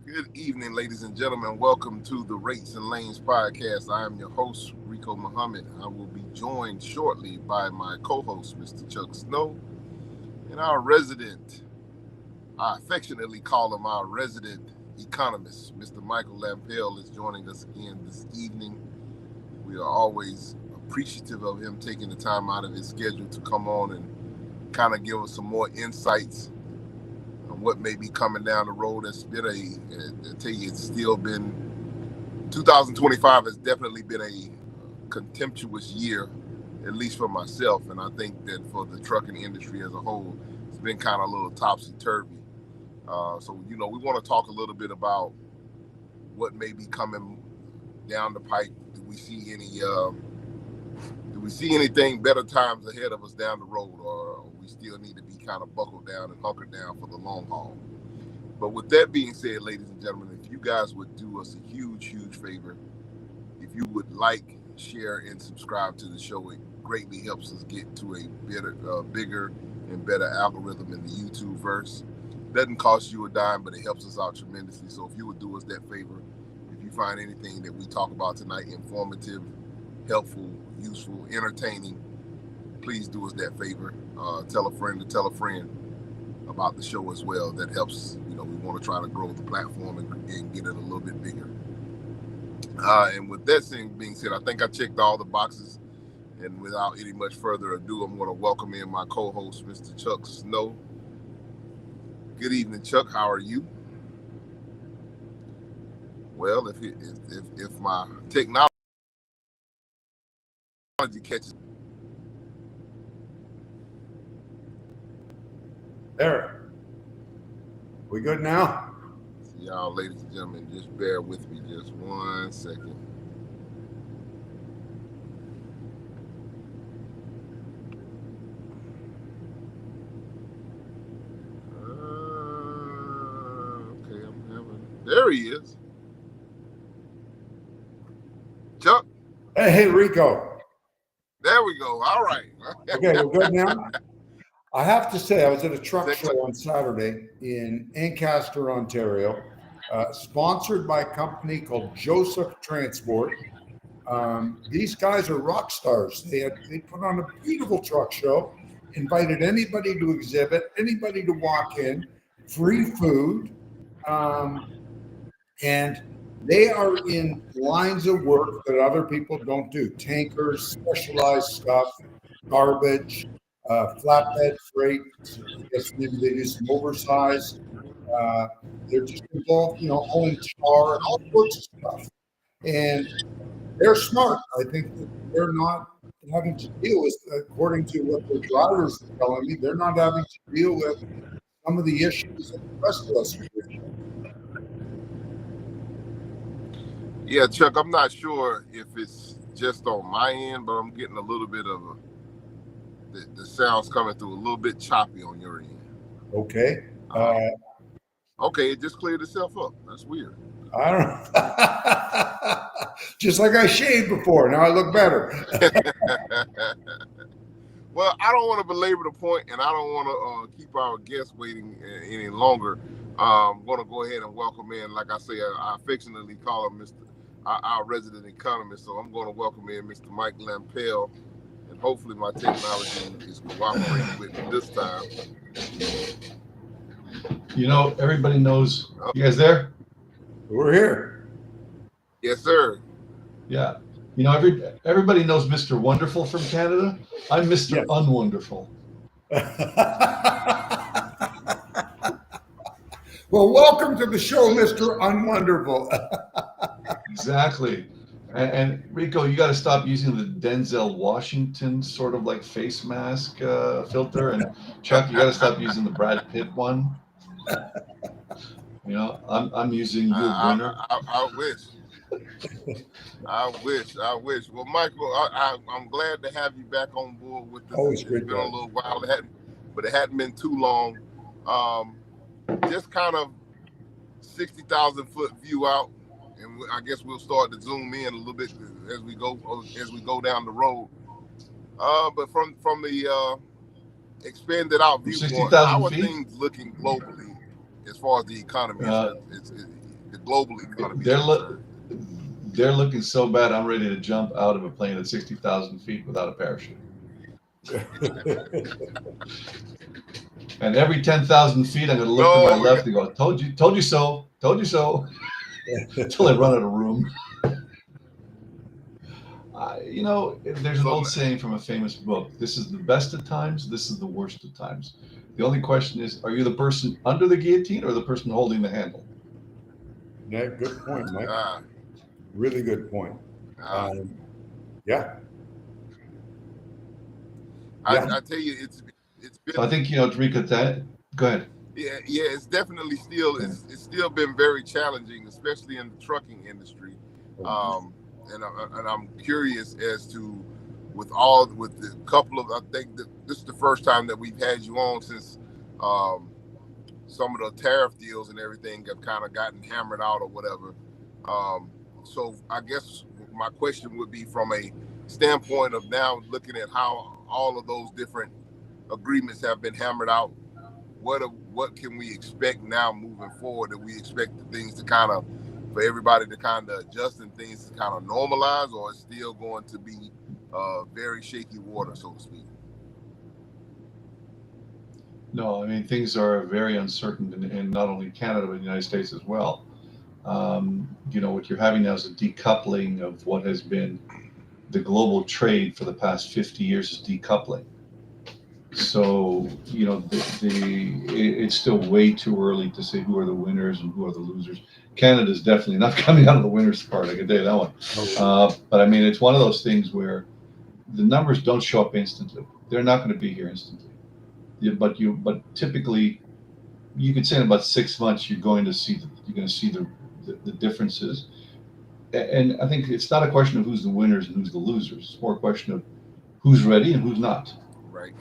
Good evening, ladies and gentlemen. Welcome to the Rates and Lanes podcast. I am your host, Rico Muhammad. I will be joined shortly by my co-host, Mr. Chuck Snow, and our resident, I affectionately call him our resident economist, Mr. Michael Lampel, is joining us again this evening. We are always appreciative of him taking the time out of his schedule to come on and kind of give us some more insights on what may be coming down the road. It's been I tell you, it's still been 2025 has definitely been a contemptuous year, at least for myself, and I think that for the trucking industry as a whole, it's been kind of a little topsy-turvy. So, we want to talk a little bit about what may be coming down the pipe. Do we see anything better times ahead of us down the road, or we still need to be kind of buckled down and hunkered down for the long haul? But with that being said, ladies and gentlemen, if you guys would do us a huge, huge favor, if you would like, share, and subscribe to the show, it greatly helps us get to a bigger and better algorithm in the YouTube verse. Doesn't cost you a dime, but it helps us out tremendously. So if you would do us that favor, if you find anything that we talk about tonight informative, helpful, useful, entertaining, please do us that favor. Tell a friend to tell a friend about the show as well. That helps. We want to try to grow the platform and get it a little bit bigger. And with that being said, I think I checked all the boxes. And without any much further ado, I'm going to welcome in my co-host, Mr. Chuck Snow. Good evening, Chuck. How are you? Well, if my technology catches There. We good now? y'all, ladies and gentlemen, just bear with me just 1 second. Okay, there he is. Chuck. Hey, Rico. There we go. All right. Okay, we're good now. I have to say, I was at a truck show on Saturday in Ancaster, Ontario, sponsored by a company called Joseph Transport. These guys are rock stars. They put on a beautiful truck show, invited anybody to exhibit, anybody to walk in, free food, and they are in lines of work that other people don't do. Tankers, specialized stuff, garbage, flatbed freight. I guess maybe they do some oversized. They're just involved, hauling tar and all sorts of stuff. And they're smart. I think that they're not having to deal with, according to what their drivers are telling me, they're not having to deal with some of the issues that the rest of us are doing. Yeah, Chuck, I'm not sure if it's just on my end, but I'm getting a little bit of the sounds coming through a little bit choppy on your end. Okay. Okay, it just cleared itself up. That's weird. I don't know. Just like I shaved before. Now I look better. Well, I don't want to belabor the point, and I don't want to keep our guests waiting any longer. I'm going to go ahead and welcome in, like I say, I affectionately call him our resident economist. So I'm going to welcome in Mr. Michael Lampel, and hopefully my technology is cooperating with me this time. Everybody knows. You guys there? We're here. Yes, sir. Yeah. Everybody knows Mr. Wonderful from Canada. I'm Mr. Yes. Unwonderful. Well, welcome to the show, Mr. Unwonderful. Exactly. And Rico, you got to stop using the Denzel Washington sort of like face mask filter. And Chuck, you got to stop using the Brad Pitt one. I'm using Yul Brynner. I wish. I wish. Well, Michael, I'm glad to have you back on board with us. Always It's great, been a little while, but it hadn't been too long. Just kind of 60,000 foot view out, and I guess we'll start to zoom in a little bit as we go down the road. But from the expanded out viewpoint, how are things looking globally as far as the economy? the global economy is They're concerned. they're looking so bad. I'm ready to jump out of a plane at 60,000 feet without a parachute. And every 10,000 feet, I'm going to look to my left and go, told you so, until I run out of room. There's an old saying from a famous book. This is the best of times. This is the worst of times. The only question is, are you the person under the guillotine or the person holding the handle? Yeah, good point, Mike. Really good point. Yeah. I tell you, it's been. So I think, Rico, go ahead. Yeah, it's definitely still it's still been very challenging, especially in the trucking industry. And I'm curious as to with the couple of, I think that this is the first time that we've had you on since some of the tariff deals and everything have kind of gotten hammered out or whatever. So I guess my question would be from a standpoint of now looking at how all of those different agreements have been hammered out. What can we expect now moving forward? Do we expect the things to kind of, for everybody to kind of adjust and things to kind of normalize, or it's still going to be very shaky water, so to speak? No, I mean, things are very uncertain in not only Canada, but the United States as well. What you're having now is a decoupling of what has been the global trade for the past 50 years is decoupling. So, it's still way too early to say who are the winners and who are the losers. Canada's definitely not coming out of the winners part, I can tell you that one. But I mean, it's one of those things where the numbers don't show up instantly. They're not going to be here instantly. But typically, you could say in about 6 months, you're going to see the differences. And I think it's not a question of who's the winners and who's the losers. It's more a question of who's ready and who's not. Right.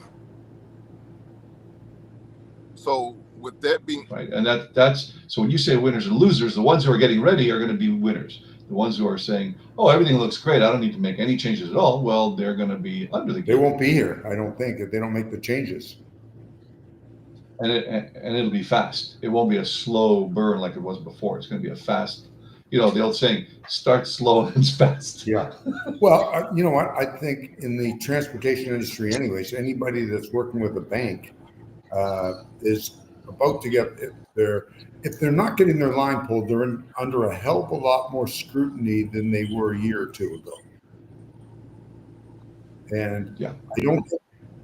So with that being right, and that's so when you say winners and losers, the ones who are getting ready are going to be winners. The ones who are saying, "Oh, everything looks great. I don't need to make any changes at all." Well, they're going to be under the. They won't be here, I don't think, if they don't make the changes. And it'll be fast. It won't be a slow burn like it was before. It's going to be a fast. The old saying, "Start slow and it's fast." Yeah. Well, you know what? I think in the transportation industry, anyways, anybody that's working with a bank is about to get if they're not getting their line pulled, they're under a hell of a lot more scrutiny than they were a year or two ago. And yeah, I don't.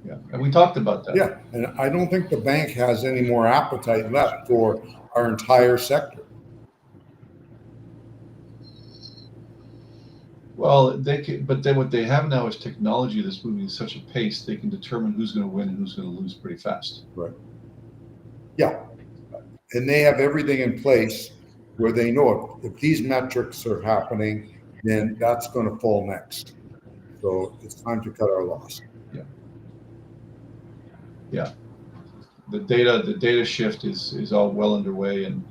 Yeah, and we talked about that. Yeah, and I don't think the bank has any more appetite left for our entire sector. Well, but then what they have now is technology that's moving at such a pace, they can determine who's going to win and who's going to lose pretty fast. Right. Yeah. And they have everything in place where they know if these metrics are happening, then that's going to fall next. So it's time to cut our loss. Yeah. Yeah. The data shift is all well underway, and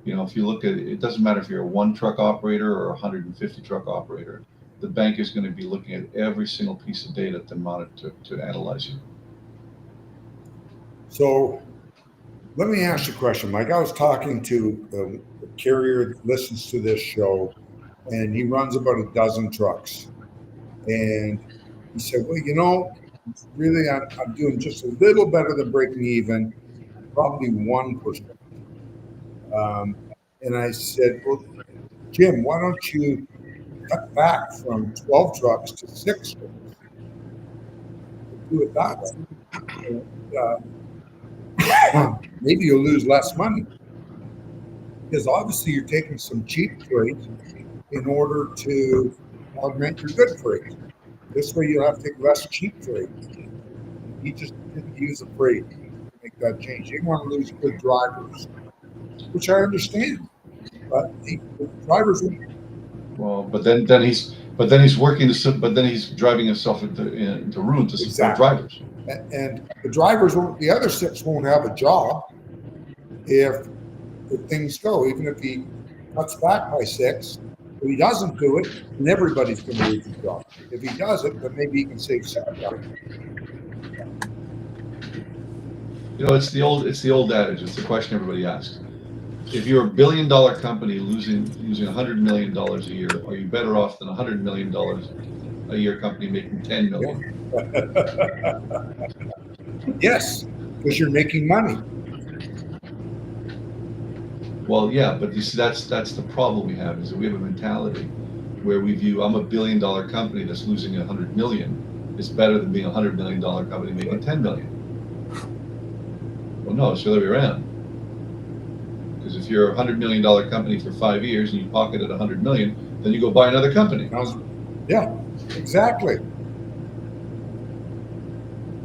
if you look at it, it doesn't matter if you're a 1 truck operator or a 150 truck operator. The bank is going to be looking at every single piece of data to monitor, to analyze you. So let me ask you a question, Mike. I was talking to a carrier that listens to this show, and he runs about a dozen trucks. And he said, well, really, I'm doing just a little better than breaking even, probably 1%. And I said, well, Jim, why don't you cut back from 12 trucks to 6 trucks? Do it that way. Maybe you'll lose less money, because obviously you're taking some cheap freight in order to augment your good freight. This way you'll have to take less cheap freight. He just didn't use the freight to make that change. He didn't want to lose good drivers, which I understand. But the drivers. Well, but then he's working but then he's driving himself into ruin to support drivers. And the drivers the other 6 won't have a job if things go. Even if he cuts back by 6, if he doesn't do it, then everybody's going to lose his job. If he does it, then maybe he can save $6. It's the old adage. It's the question everybody asks. if you're a $1 billion company losing $100 million a year, are you better off than $100 million a year company making 10 million? Yes, because you're making money. Well, yeah, but you see, that's the problem we have, is that we have a mentality where we view, I'm a $1 billion company that's losing 100 million. It's better than being a $100 million company making 10 million. Well, no, it's the other way around. Because if you're a $100 million company for 5 years and you pocketed 100 million, then you go buy another company. Yeah, exactly.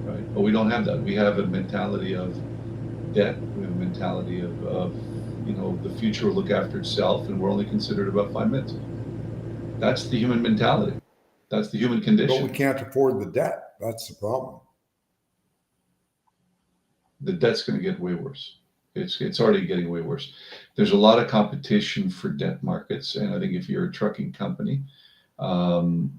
Right. But we don't have that. We have a mentality of debt. We have a mentality of the future will look after itself, and we're only considered about 5 minutes. That's the human mentality. That's the human condition. But we can't afford the debt. That's the problem. The debt's going to get way worse. It's already getting way worse. There's a lot of competition for debt markets, and I think if you're a trucking company, the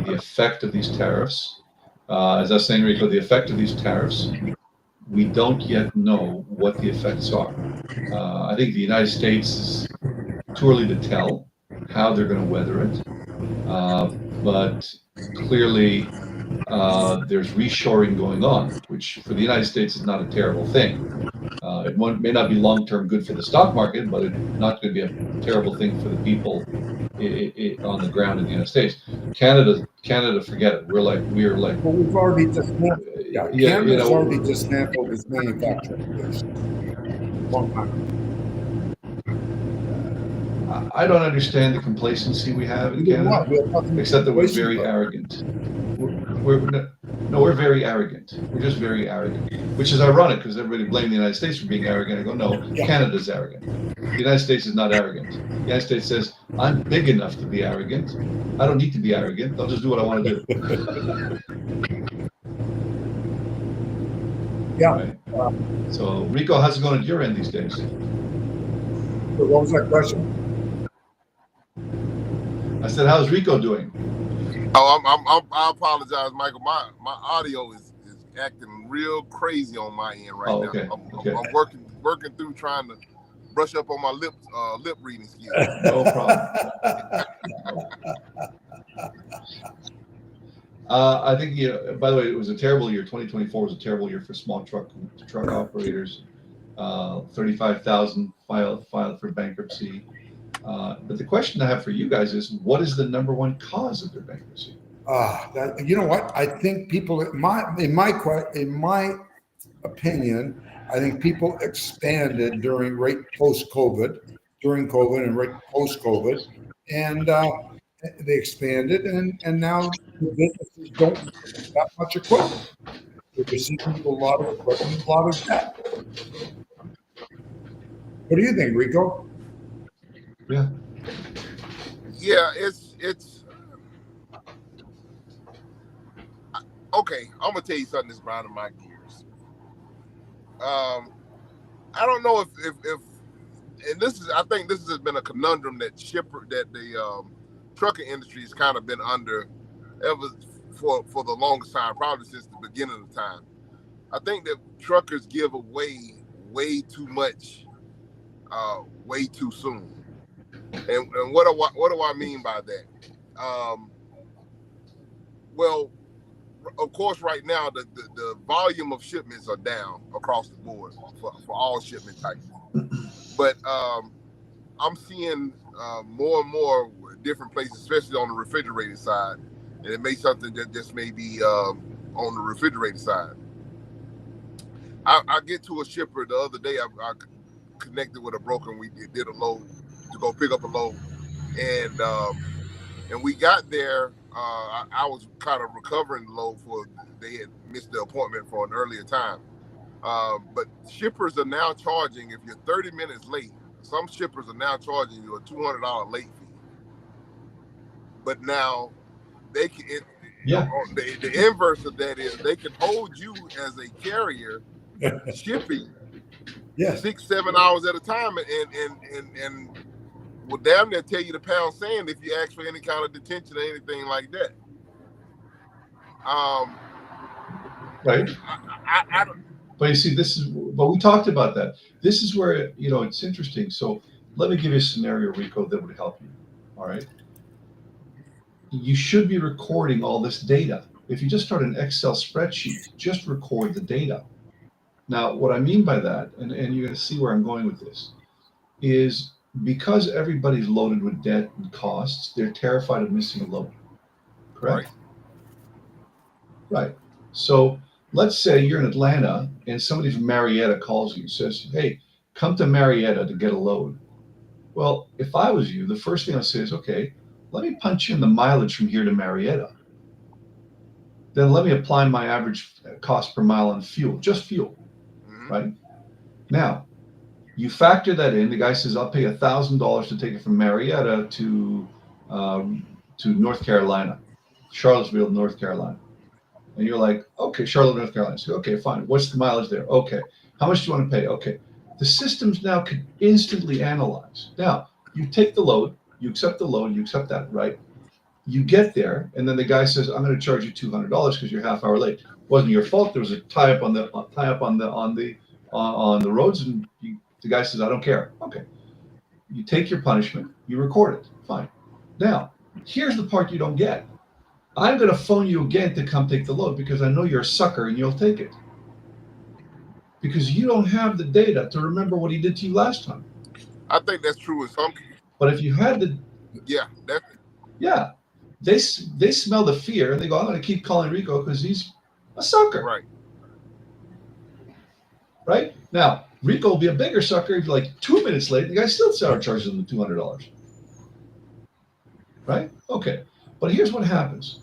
effect of these tariffs, as I was saying, Rico, the effect of these tariffs, we don't yet know what the effects are. I think the United States is too early to tell how they're going to weather it, but clearly there's reshoring going on, which for the United States is not a terrible thing. It may not be long-term good for the stock market, but it's not going to be a terrible thing for the people on the ground in the United States. Canada, forget it. We're like. Well, we've already dismantled. Yeah, Canada's already dismantled its manufacturing base. Long time ago. I don't understand the complacency we have in Canada, except that we're very arrogant. We're very arrogant. We're just very arrogant, which is ironic because everybody blames the United States for being arrogant. I go, no, Canada's arrogant. The United States is not arrogant. The United States says, I'm big enough to be arrogant. I don't need to be arrogant. I'll just do what I want to do. Yeah. Right? So, Rico, how's it going at your end these days? So what was that question? I said, how's Rico doing? Oh, I apologize, Michael. My audio is acting real crazy on my end right now. Okay. I'm working through trying to brush up on my lip reading skills. No problem. I think, by the way, it was a terrible year. 2024 was a terrible year for small truck operators. 35,000 filed for bankruptcy. But the question I have for you guys is, what is the number one cause of their bankruptcy? You know what? I think people, in my opinion, I think people expanded during post-COVID, during COVID and right post-COVID, and they expanded, and now the businesses don't need that much equipment. They're receiving a lot of equipment, a lot of debt. What do you think, Rico? Yeah. Yeah, it's okay. I'm gonna tell you something that's grinding my gears. I don't know if and I think this has been a conundrum that the trucking industry has kind of been under ever for the longest time, probably since the beginning of the time. I think that truckers give away way too much, way too soon. And what do I mean by that? Well, of course, right now the volume of shipments are down across the board for all shipment types. But I'm seeing more and more different places, especially on the refrigerated side, and it may something that just may be on the refrigerated side. I get to a shipper the other day. I connected with a broker, and we did a load to go pick up a load, and we got there. I was kind of recovering the load they had missed the appointment for an earlier time. But shippers are now charging, if you're 30 minutes late, some shippers are now charging you a $200 late fee. But now they can, the inverse of that is they can hold you as a carrier shipping 6-7 hours at a time and will damn near tell you to pound sand if you ask for any kind of detention or anything like that. Right. But you see, but we talked about that. This is where, it's interesting. So let me give you a scenario, Rico, that would help you. All right. You should be recording all this data. If you just start an Excel spreadsheet, just record the data. Now, what I mean by that, and you're going to see where I'm going with this, is because everybody's loaded with debt and costs, they're terrified of missing a load. Correct? Right. So let's say you're in Atlanta and somebody from Marietta calls you and says, hey, come to Marietta to get a load. Well, if I was you, the first thing I'd say is, okay, let me punch in the mileage from here to Marietta. Then let me apply my average cost per mile on fuel, just fuel, right? Now, you factor that in. The guy says, I'll pay $1,000 to take it from Marietta to North Carolina, Charlottesville, North Carolina. And you're like, okay, Charlotte, North Carolina. So, okay, fine. What's the mileage there? Okay. How much do you want to pay? Okay. The systems now can instantly analyze. Now, you take the load, you accept the load, you accept that, right? You get there, and then the guy says, I'm going to charge you $200 because you're half hour late. It wasn't your fault. There was a tie up on the roads, and the guy says, I don't care. Okay. You take your punishment, you record it. Fine. Now, here's the part you don't get. I'm going to phone you again to come take the load because I know you're a sucker and you'll take it. Because you don't have the data to remember what he did to you last time. I think that's true in some cases. But if you had the... Yeah. They smell the fear and they go, I'm going to keep calling Rico because he's a sucker. Right. Right? Now, Rico will be a bigger sucker if you're like 2 minutes late. The guy still charges him the $200. Right? Okay. But here's what happens.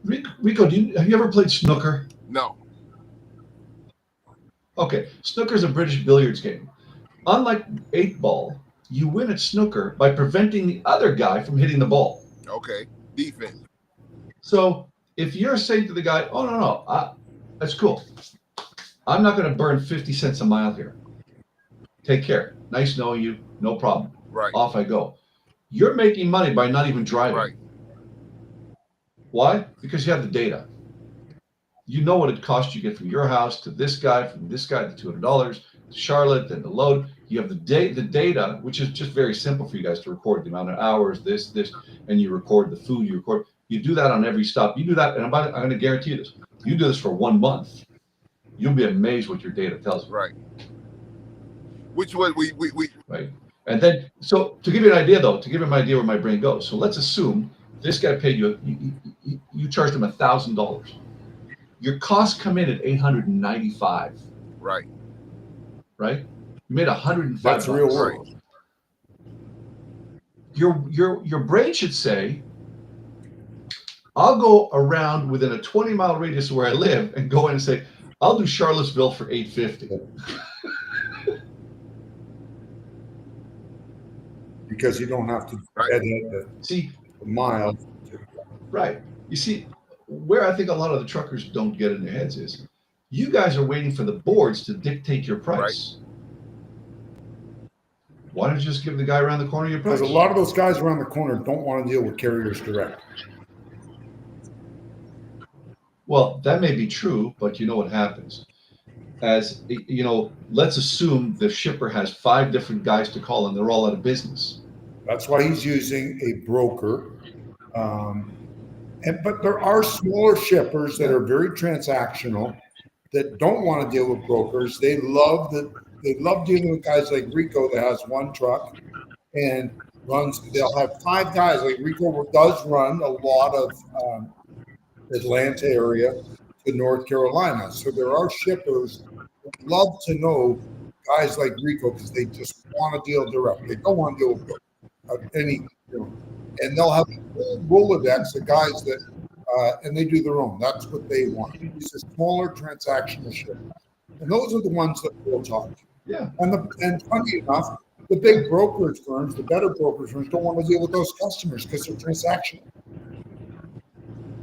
Rico, have you ever played snooker? No. Okay. Snooker's a British billiards game. Unlike 8-ball, you win at snooker by preventing the other guy from hitting the ball. Okay. Defense. So if you're saying to the guy, oh, no, that's cool. I'm not going to burn 50 cents a mile here. Take care. Nice knowing you. No problem. Right. Off I go. You're making money by not even driving. Right. Why? Because you have the data. You know what it costs you to get from your house to this guy, from this guy to $200, to Charlotte, then the load. You have the data, which is just very simple for you guys to record the amount of hours, this, and you record the food, you do that on every stop. You do that, and I'm going to guarantee you this. You do this for 1 month. You'll be amazed what your data tells you. Right. Which way we Right. And then, so to give you an idea, though, to give you an idea where my brain goes. So let's assume this guy paid you charged him $1,000. Your costs come in at $895. Right. Right. You made $105. That's real world. Your brain should say, I'll go around within a 20-mile radius of where I live and go in and say, I'll do Charlottesville for $850. Because you don't have to edit the mile. Right. You see, where I think a lot of the truckers don't get in their heads is, you guys are waiting for the boards to dictate your price. Right. Why don't you just give the guy around the corner your price? Because a lot of those guys around the corner don't want to deal with carriers direct. Well, that may be true, but you know what happens? As you know, let's assume the shipper has 5 different guys to call and they're all out of business. That's why he's using a broker. But there are smaller shippers that are very transactional that don't want to deal with brokers. They love dealing with guys like Rico that has 1 truck and runs. They'll have 5 guys. Like Rico does run a lot of Atlanta area to North Carolina. So there are shippers who love to know guys like Rico because they just want to deal direct. They don't want to deal with any, and they'll have a whole Rolodex of guys that, and they do their own. That's what they want. It's a smaller transactional shipper. And those are the ones that we'll talk to. Yeah. And funny enough, the big brokerage firms, the better brokerage firms don't want to deal with those customers because they're transactional.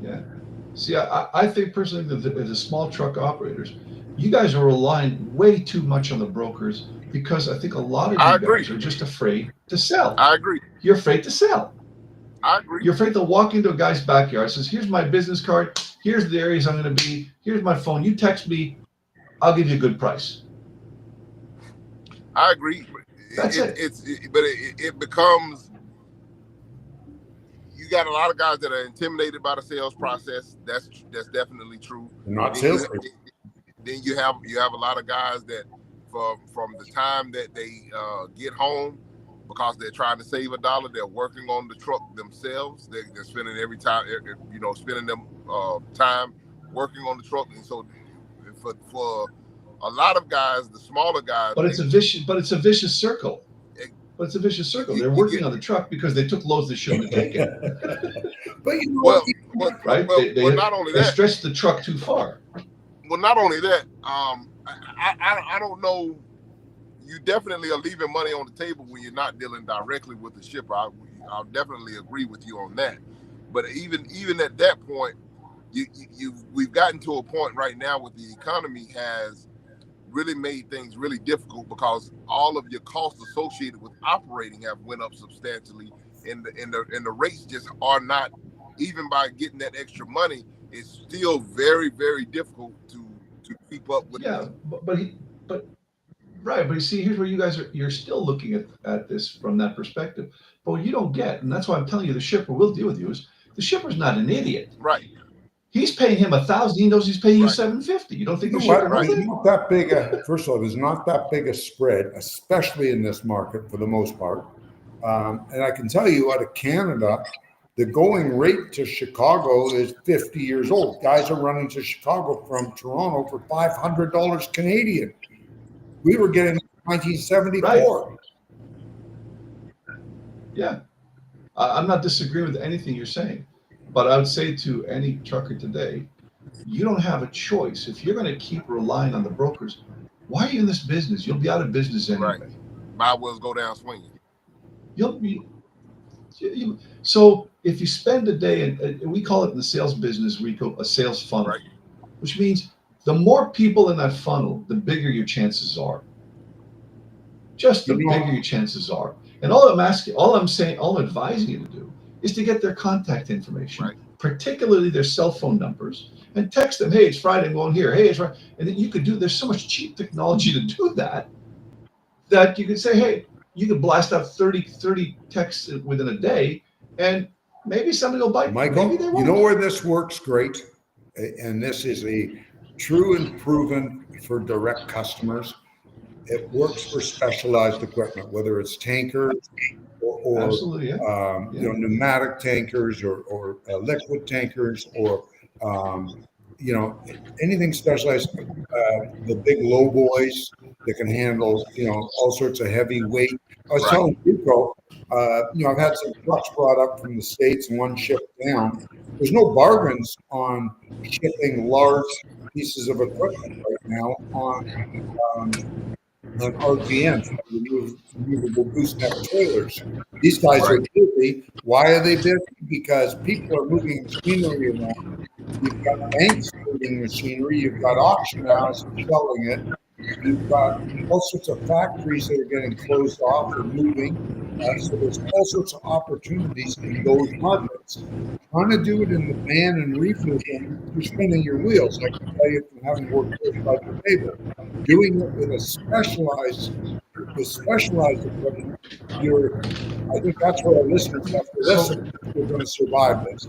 Yeah. See, I think personally that the small truck operators, you guys are relying way too much on the brokers because I think a lot of you guys are just afraid to sell. I agree. You're afraid to sell. I agree. You're afraid to walk into a guy's backyard, says, here's my business card, here's the areas I'm going to be, here's my phone, you text me, I'll give you a good price. I agree. That's it. It becomes, you got a lot of guys that are intimidated by the sales process. That's definitely true. They're not sales. Then you have a lot of guys that from the time that they get home, because they're trying to save $1, they're working on the truck themselves. They're spending spending them time working on the truck, and so for a lot of guys, the smaller guys. But it's a vicious circle. They're working on the truck because they took loads they shouldn't have taken. But you know, right? Not only that, they stretched the truck too far. Well, not only that, I don't know. You definitely are leaving money on the table when you're not dealing directly with the shipper. I'll definitely agree with you on that. But even at that point, we've gotten to a point right now where the economy has really made things really difficult, because all of your costs associated with operating have went up substantially, and the rates just are not, even by getting that extra money, it's still very, very difficult to keep up with. Yeah, but you see, here's where you guys you're still looking at this from that perspective. But what you don't get, and that's why I'm telling you the shipper will deal with you, is the shipper's not an idiot. Right. He's paying him $1,000. He knows he's paying you $750. You don't think the shipper knows it? Not that big first of all, there's not that big a spread, especially in this market for the most part. And I can tell you, out of Canada, the going rate to Chicago is 50 years old. Guys are running to Chicago from Toronto for $500 Canadian. We were getting 1974. Right. Yeah. I'm not disagreeing with anything you're saying, but I would say to any trucker today, you don't have a choice. If you're going to keep relying on the brokers, why are you in this business? You'll be out of business anyway. Right. Might as well go down swinging. So if you spend a day, and we call it in the sales business, Rico, a sales funnel, right, which means the more people in that funnel, the bigger your chances are. Just the bigger your chances are. And all I'm advising you to do is to get their contact information, right, particularly their cell phone numbers, and text them, hey, it's Friday, I'm going here. Hey, it's Friday. And then you could do, there's so much cheap technology to do that you could say, hey, you could blast out 30 texts within a day, and maybe somebody will bite. Michael, you know where this works great? And this is a true and proven for direct customers. It works for specialized equipment, whether it's tankers or absolutely, yeah. Pneumatic tankers or liquid tankers or anything specialized. The big low boys that can handle all sorts of heavy weight. I was telling Rico, I've had some trucks brought up from the States and one shipped down. There's no bargains on shipping large pieces of equipment right now on RTMs, removable gooseneck trailers. These guys are busy. Why are they busy? Because people are moving machinery around. You've got banks moving machinery. You've got auction houses selling it. You've got all sorts of factories that are getting closed off or moving. So there's all sorts of opportunities in those markets. Trying to do it in the van and reefer, you're spinning your wheels. I can tell you from having worked both sides of the table. Doing it with specialized equipment, I think that's where our listeners have to listen. We're going to survive this.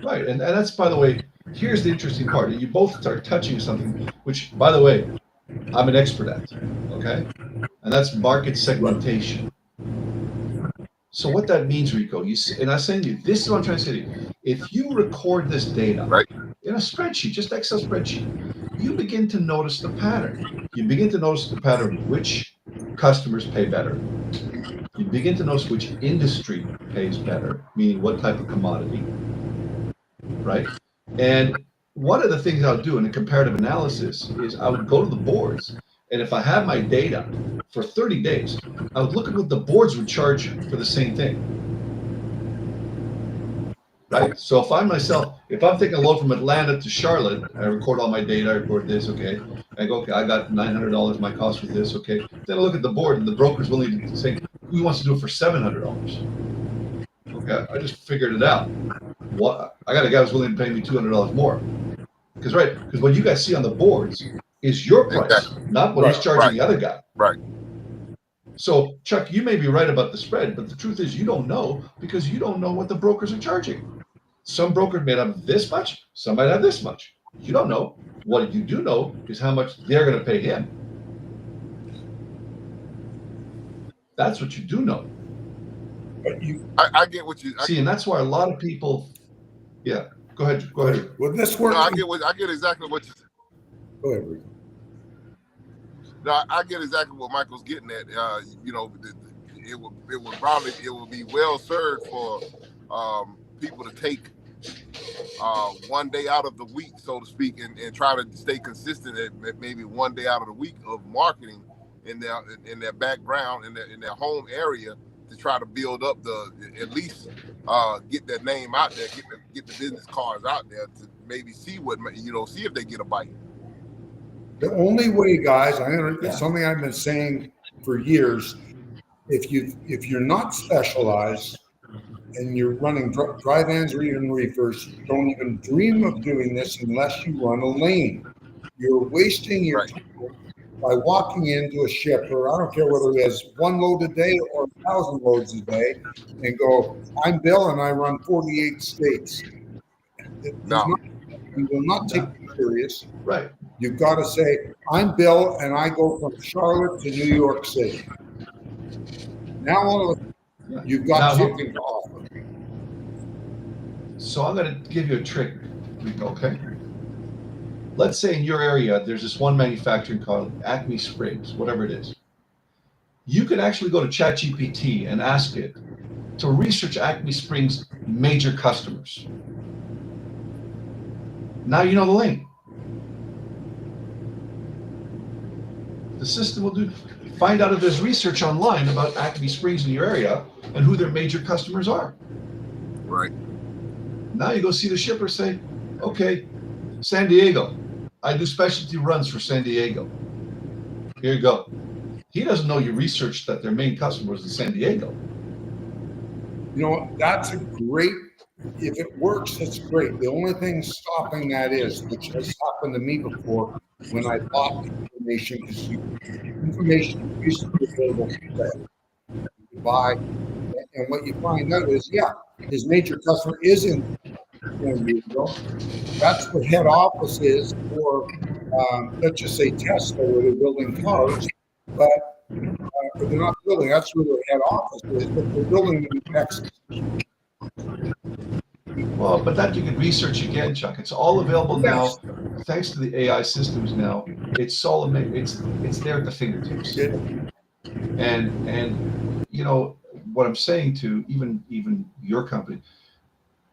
Right, and that's, by the way, here's the interesting part. You both are touching something, which, by the way, I'm an expert at, okay? And that's market segmentation. So what that means, Rico, and I say to you, this is what I'm trying to say to you. If you record this data in a spreadsheet, just Excel spreadsheet, you begin to notice the pattern. You begin to notice the pattern of which customers pay better. You begin to notice which industry pays better, meaning what type of commodity, right? And one of the things I would do in a comparative analysis is I would go to the boards, and if I had my data for 30 days, I would look at what the boards would charge for the same thing. Right? So if I'm taking a load from Atlanta to Charlotte, I record all my data, I record this, okay. I go, okay, I got $900 my cost for this, okay. Then I look at the board, and the broker's willing to say, who wants to do it for $700? Okay, I just figured it out. I got a guy who's willing to pay me $200 more. Because what you guys see on the boards is your price, Exactly. not what he's charging Right. the other guy. Right. So, Chuck, you may be right about the spread, but the truth is you don't know because you don't know what the brokers are charging. Some brokers may have this much, some might have this much. You don't know. What you do know is how much they're going to pay him. That's what you do know. I get what you see, and that's why a lot of people. Yeah, go ahead. Well, this work. No, I get exactly what you. Go ahead, Rico. No, I get exactly what Michael's getting at. You know, it would be well served for people to take 1 day out of the week, so to speak, and try to stay consistent at maybe 1 day out of the week of marketing in their background in their home area to try to build up at least get their name out there, get the business cards out there to maybe see see if they get a bite. The only way, guys, it's something I've been saying for years. If you're not specialized and you're running dry vans or even reefers, don't even dream of doing this unless you run a lane. You're wasting your time by walking into a shipper. I don't care whether he has 1 load a day or 1,000 loads a day, and go, I'm Bill and I run 48 states. No. You will not take it serious. Right. You've got to say, I'm Bill and I go from Charlotte to New York City. Now all of a sudden, you've got something to offer. So I'm going to give you a trick, Rico, okay? Let's say in your area, there's this one manufacturing called Acme Springs, whatever it is. You could actually go to ChatGPT and ask it to research Acme Springs' major customers. Now you know the lane. The system will find out if there's research online about Acme Springs in your area and who their major customers are. Right. Now you go see the shipper, say, okay, San Diego. I do specialty runs for San Diego. Here you go. He doesn't know you researched that their main customer was in San Diego. You know, that's a great, if it works, that's great. The only thing stopping that is, which has happened to me before when I bought information, because information used to be available to buy. And what you find out is, his major customer isn't San Diego. That's what head office is for, let's just say Tesla, where they're building cars, but they're not building. That's where their head office is, but they're building them in Texas. Well, but that you can research again, Chuck. It's all available now, thanks to the AI systems. Now it's all it's there at the fingertips. And you know what I'm saying to even your company.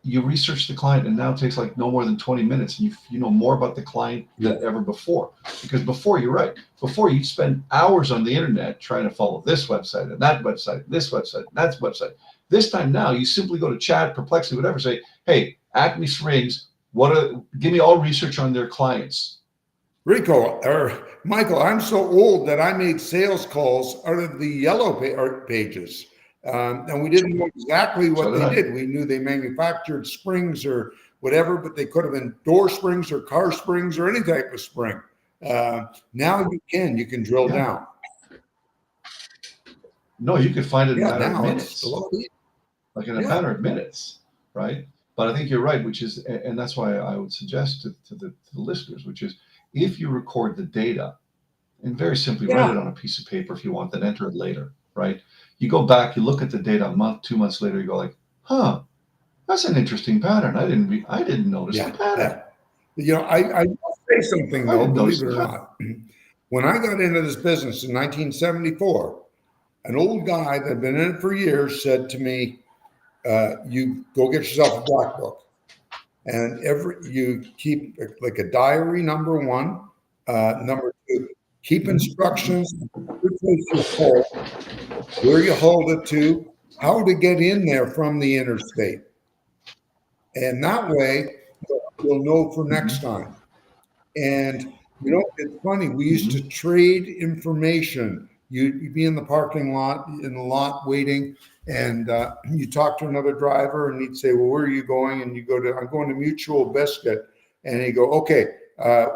You research the client, and now it takes like no more than 20 minutes, and you know more about the client than ever before. Because before, you're right. Before, you'd spend hours on the internet trying to follow this website and that website, this website, and that website. This time now, you simply go to Chat, Perplexity, whatever. Say, hey, Acme Springs, give me all research on their clients. Rico or Michael, I'm so old that I made sales calls out of the yellow pages. And we didn't know exactly what they did. We knew they manufactured springs or whatever, but they could have been door springs or car springs or any type of spring. Now you can drill down. No, you can find it in a matter of minutes. Like in a matter of minutes, right? But I think you're right, which is, and that's why I would suggest to the listeners, which is if you record the data and very simply write it on a piece of paper if you want, then enter it later, right? You go back, you look at the data a month, 2 months later, you go like, that's an interesting pattern. I didn't notice the pattern. You know, I say something though, believe it or not. When I got into this business in 1974, an old guy that had been in it for years said to me, you go get yourself a black book. And you keep like a diary, number one. Number two, keep instructions, where you hold it to, how to get in there from the interstate. And that way, you'll know for next time. And, you know, it's funny, we used to trade information. You'd be in the parking lot, in the lot waiting, and you talk to another driver and he'd say, well, where are you going? And you go I'm going to Mutual Biscuit. And he'd go, okay,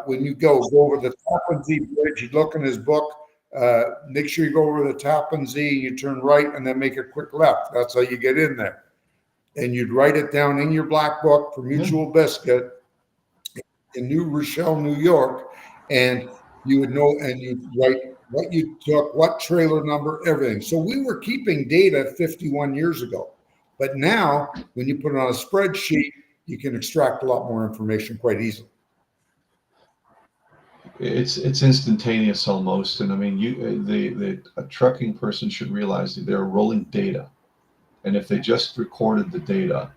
When you go over the Tappan Zee Bridge, you look in his book, make sure you go over the Tappan Zee, you turn right and then make a quick left. That's how you get in there. And you'd write it down in your black book for Mutual Biscuit in New Rochelle, New York, and you would know, and you write what you took, what trailer number, everything. So we were keeping data 51 years ago. But now, when you put it on a spreadsheet, you can extract a lot more information quite easily. It's instantaneous almost, and I mean, a trucking person should realize that they're rolling data, and if they just recorded the data,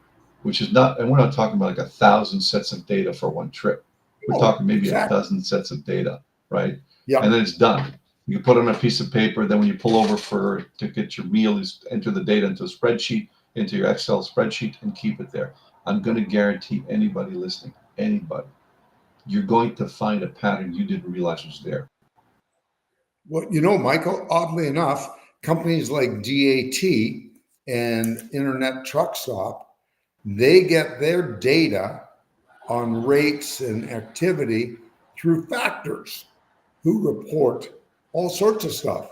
which is not, and we're not talking about like 1,000 sets of data for one trip. We're talking maybe a dozen sets of data, right? Yeah. And then it's done. You put it on a piece of paper. Then when you pull over to get your meal, you enter the data into a spreadsheet, into your Excel spreadsheet, and keep it there. I'm going to guarantee anybody listening, anybody, you're going to find a pattern you didn't realize was there. Well, you know, Michael, oddly enough, companies like DAT and Internet Truck Stop, they get their data on rates and activity through factors who report all sorts of stuff.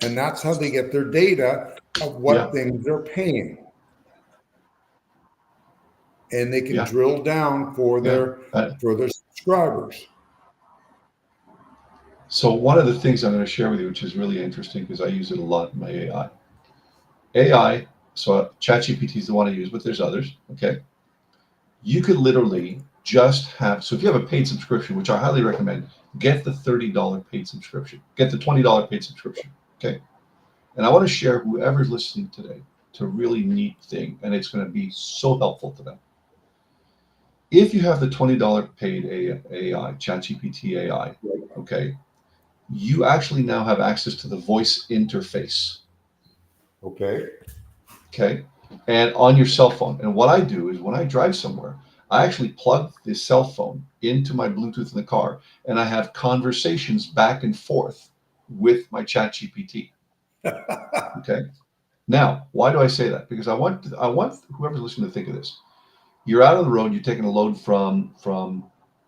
And that's how they get their data of what things they're paying. And they can drill down for their subscribers. So one of the things I'm going to share with you, which is really interesting because I use it a lot in my AI. AI, so ChatGPT is the one I use, but there's others, okay? You could literally just have, so if you have a paid subscription, which I highly recommend, get the $30 paid subscription, get the $20 paid subscription, okay? And I want to share whoever's listening today to a really neat thing, and it's going to be so helpful to them. If you have the $20 paid AI, ChatGPT AI, okay, you actually now have access to the voice interface. Okay. Okay. And on your cell phone. And what I do is when I drive somewhere, I actually plug the cell phone into my Bluetooth in the car, and I have conversations back and forth with my ChatGPT. Okay. Now, why do I say that? Because I want whoever's listening to think of this. You're out on the road. You're taking a load from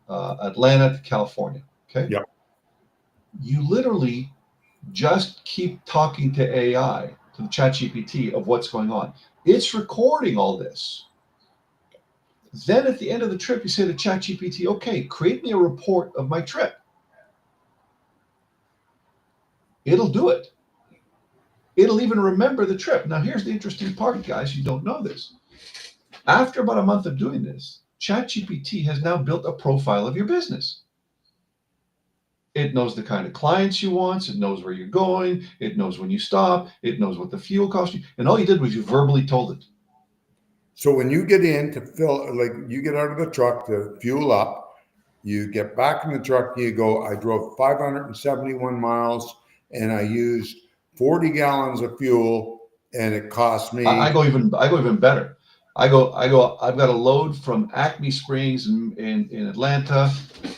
Atlanta to California. Okay. Yep. You literally just keep talking to AI, to the ChatGPT of what's going on. It's recording all this. Then at the end of the trip, you say to ChatGPT, okay, create me a report of my trip. It'll do it. It'll even remember the trip. Now, here's the interesting part, guys. You don't know this. After about a month of doing this, ChatGPT has now built a profile of your business. It knows the kind of clients you want. It knows where you're going. It knows when you stop. It knows what the fuel cost you. And all you did was you verbally told it. So when you get in to fill, like you get out of the truck to fuel up, you get back in the truck, you go, I drove 571 miles and I used 40 gallons of fuel and it cost me. I go even better. I've got a load from Acme Springs in Atlanta.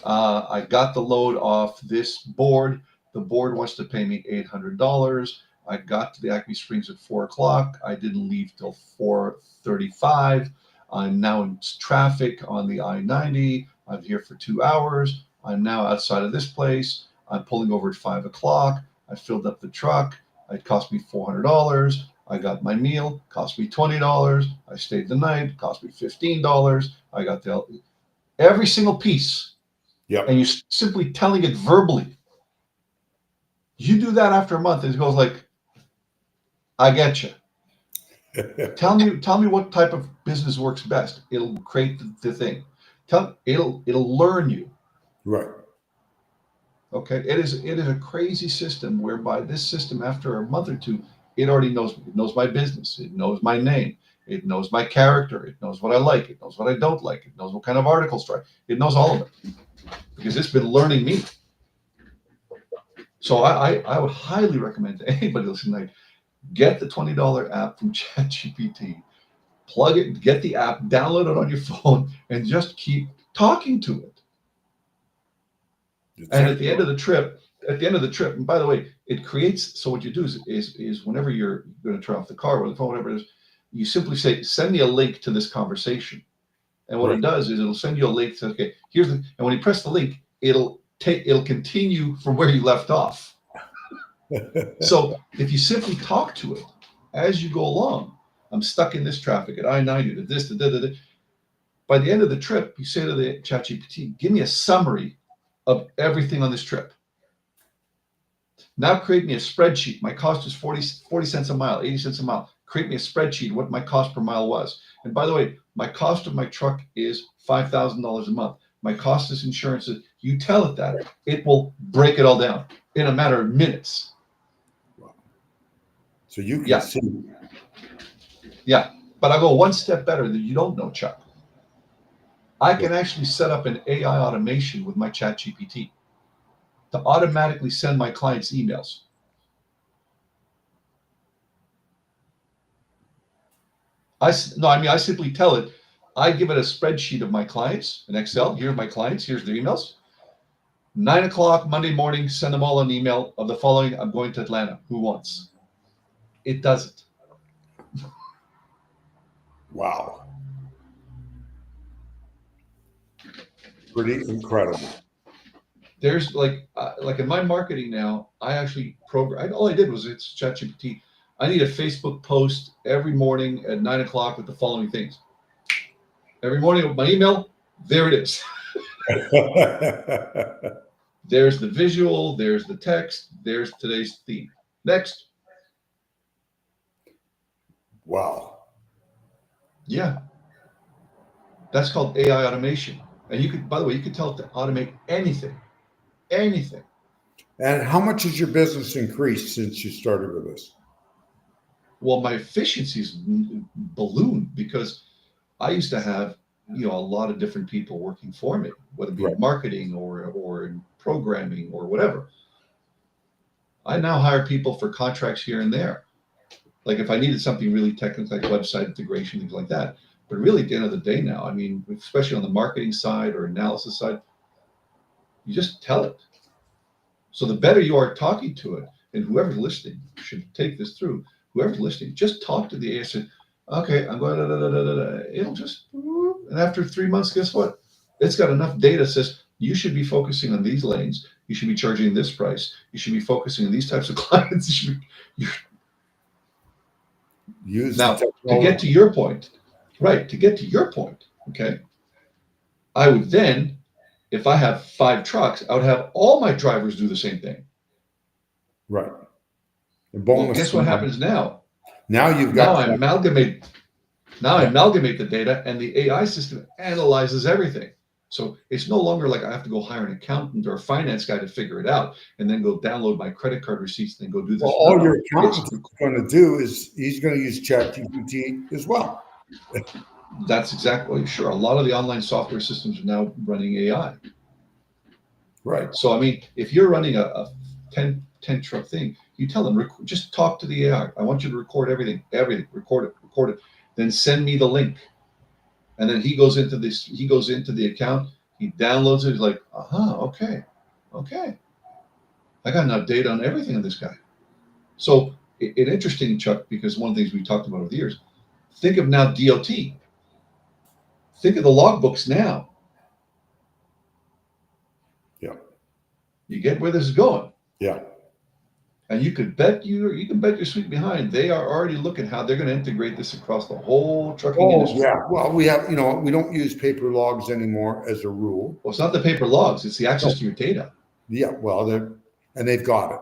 I got the load off this board. The board wants to pay me $800. I got to the Acme Springs at 4:00. I didn't leave till 4:35. I'm now in traffic on the I-90. I'm here for 2 hours. I'm now outside of this place. I'm pulling over at 5:00. I filled up the truck. It cost me $400. I got my meal, cost me $20. I stayed the night, cost me $15. I got every single piece. Yeah. And you're simply telling it verbally. You do that after a month, it goes like, I get you. Tell me what type of business works best. It'll create the thing. It'll learn you. Right. Okay. It is a crazy system whereby this system, after a month or two, it already knows me. It knows my business. It knows my name. It knows my character. It knows what I like. It knows what I don't like. It knows what kind of articles to write. It knows all of it because it's been learning me. So I would highly recommend to anybody listening, like, get the $20 app from ChatGPT, plug it, get the app, download it on your phone, and just keep talking to it. And at the end of the trip, and by the way, it creates, so what you do is whenever you're going to turn off the car or the phone, whatever it is, you simply say, send me a link to this conversation. And what it does is it'll send you a link. Says, okay, and when you press the link, it'll continue from where you left off. So if you simply talk to it as you go along, I'm stuck in this traffic at I-90 to this, to. By the end of the trip, you say to the ChatGPT, give me a summary of everything on this trip. Now create me a spreadsheet. My cost is 40 cents a mile, 80 cents a mile. Create me a spreadsheet of what my cost per mile was. And by the way, my cost of my truck is $5,000 a month. My cost is insurance. You tell it that, it will break it all down in a matter of minutes. So you can see. Yeah, but I'll go one step better that you don't know, Chuck. I can actually set up an AI automation with my ChatGPT to automatically send my clients emails. I simply tell it, I give it a spreadsheet of my clients, an Excel. Here are my clients. Here's their emails. 9 o'clock Monday morning, send them all an email of the following. I'm going to Atlanta. Who wants? It does it. Wow. Pretty incredible. There's like in my marketing now, I actually program. All I did was it's ChatGPT. I need a Facebook post every morning at 9 o'clock with the following things. Every morning with my email, there it is. There's the visual, there's the text, there's today's theme. Next. Wow. Yeah. That's called AI automation. And you could, by the way, you could tell it to automate anything. Anything. And how much has your business increased since you started with this? Well, my efficiency's ballooned because I used to have, a lot of different people working for me, whether it be in marketing or in programming or whatever. I now hire people for contracts here and there. Like if I needed something really technical, like website integration, things like that. But really, at the end of the day now, I mean, especially on the marketing side or analysis side, you just tell it. So the better you are talking to it, and whoever's listening should take this through. Whoever's listening, just talk to the AI. Say, okay, I'm going to, it'll just, and after 3 months, guess what? It's got enough data says you should be focusing on these lanes. You should be charging this price. You should be focusing on these types of clients. Now, to get to your point, okay, I would then, if I have 5 trucks, I would have all my drivers do the same thing. Right. Well, guess what happens now? I amalgamate the data, and the AI system analyzes everything. So it's no longer like I have to go hire an accountant or a finance guy to figure it out and then go download my credit card receipts and then go do this. Well, all your accountant is going to do is he's going to use ChatGPT as well. That's exactly sure. A lot of the online software systems are now running AI. Right. So, I mean, if you're running a 10 truck thing, you tell them, just talk to the AI. I want you to record everything, record it, then send me the link. And then he goes into the account, he downloads it, he's like, okay. I got enough data on everything on this guy. So it's interesting, Chuck, because one of the things we talked about over the years, think of now DOT. Think of the logbooks now. Yeah. You get where this is going. Yeah. And you can bet your sweet behind they are already looking how they're going to integrate this across the whole trucking industry. Yeah. Well, we have, we don't use paper logs anymore as a rule. Well, it's not the paper logs; it's the access to your data. Yeah. Well, they've got it.